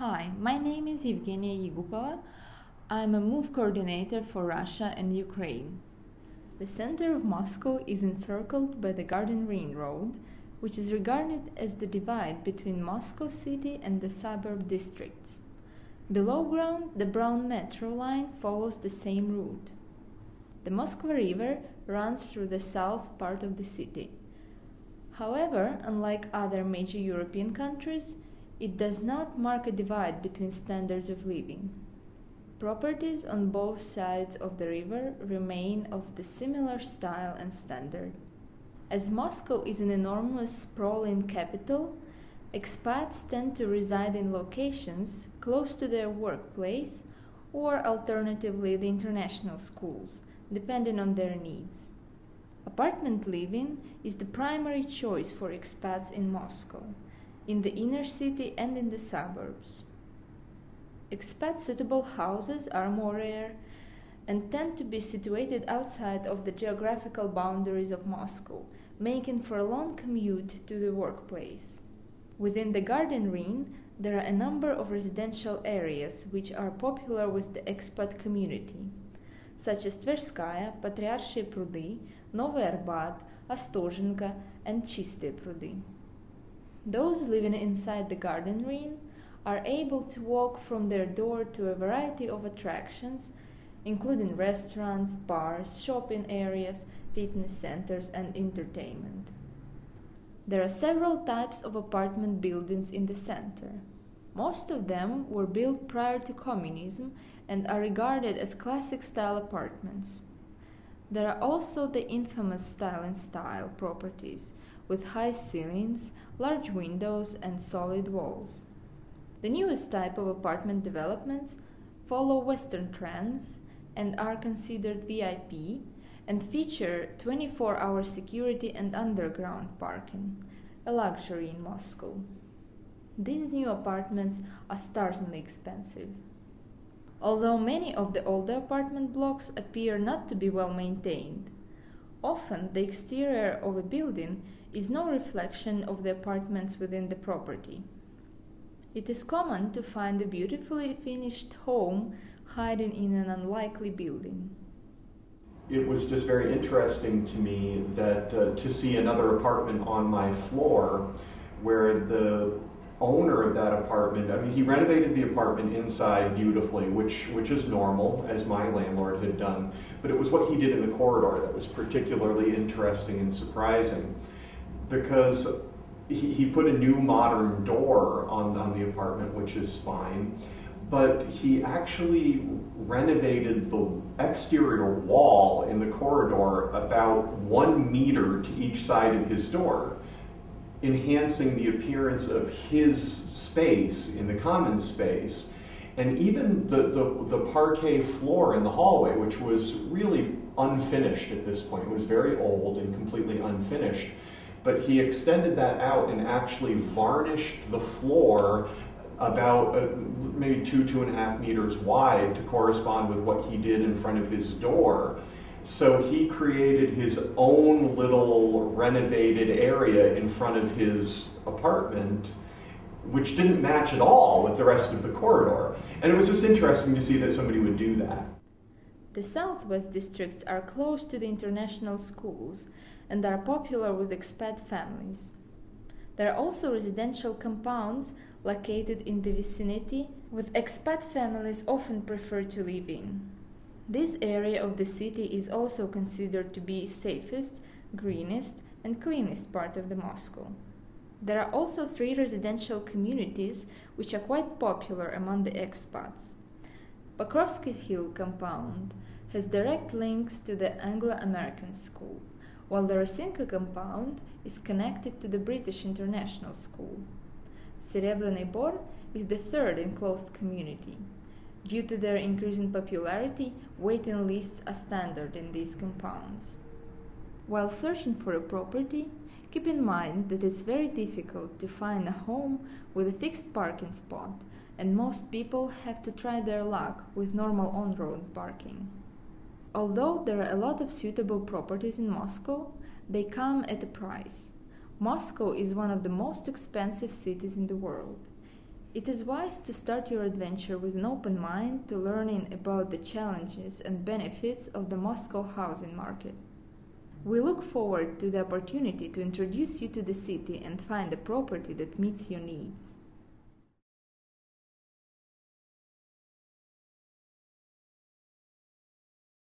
Hi, my name is Evgenia Yegupova. I'm a MOVE coordinator for Russia and Ukraine. The center of Moscow is encircled by the Garden Ring Road, which is regarded as the divide between Moscow city and the suburb districts. Below ground, the Brown metro line follows the same route. The Moskva River runs through the south part of the city. However, unlike other major European countries, it does not mark a divide between standards of living. Properties on both sides of the river remain of the similar style and standard. As Moscow is an enormous sprawling capital, expats tend to reside in locations close to their workplace or alternatively the international schools, depending on their needs. Apartment living is the primary choice for expats in Moscow, in the inner city and in the suburbs. Expat-suitable houses are more rare and tend to be situated outside of the geographical boundaries of Moscow, making for a long commute to the workplace. Within the Garden Ring, there are a number of residential areas which are popular with the expat community, such as Tverskaya, Patriarchye Prudy, Novy Arbat, Ostozhenka, and Chistye Prudy. Those living inside the Garden Ring are able to walk from their door to a variety of attractions, including restaurants, bars, shopping areas, fitness centers, and entertainment. There are several types of apartment buildings in the center. Most of them were built prior to communism and are regarded as classic-style apartments. There are also the infamous style properties, with high ceilings, large windows, and solid walls. The newest type of apartment developments follow Western trends and are considered VIP and feature 24-hour security and underground parking, a luxury in Moscow. These new apartments are startlingly expensive. Although many of the older apartment blocks appear not to be well maintained, often the exterior of a building is no reflection of the apartments within the property. It is common to find a beautifully finished home hiding in an unlikely building. It was just very interesting to me that to see another apartment on my floor where the owner of that apartment, he renovated the apartment inside beautifully, which is normal, as my landlord had done, but it was what he did in the corridor that was particularly interesting and surprising, because he put a new modern door on the apartment, which is fine, but he actually renovated the exterior wall in the corridor about 1 meter to each side of his door, enhancing the appearance of his space in the common space. And even the parquet floor in the hallway, which was really unfinished at this point, it was very old and completely unfinished, but he extended that out and actually varnished the floor about maybe 2.5 meters wide to correspond with what he did in front of his door. So he created his own little renovated area in front of his apartment, which didn't match at all with the rest of the corridor. And it was just interesting to see that somebody would do that. The southwest districts are close to the international schools and are popular with expat families. There are also residential compounds located in the vicinity, with expat families often prefer to live in. This area of the city is also considered to be safest, greenest, and cleanest part of the Moscow. There are also 3 residential communities which are quite popular among the expats. Pokrovsky Hill compound has direct links to the Anglo-American school, while the Rosinka compound is connected to the British International School. Serebrenny Bor is the 3rd enclosed community. Due to their increasing popularity, waiting lists are standard in these compounds. While searching for a property, keep in mind that it's very difficult to find a home with a fixed parking spot, and most people have to try their luck with normal on-road parking. Although there are a lot of suitable properties in Moscow, they come at a price. Moscow is one of the most expensive cities in the world. It is wise to start your adventure with an open mind to learning about the challenges and benefits of the Moscow housing market. We look forward to the opportunity to introduce you to the city and find a property that meets your needs.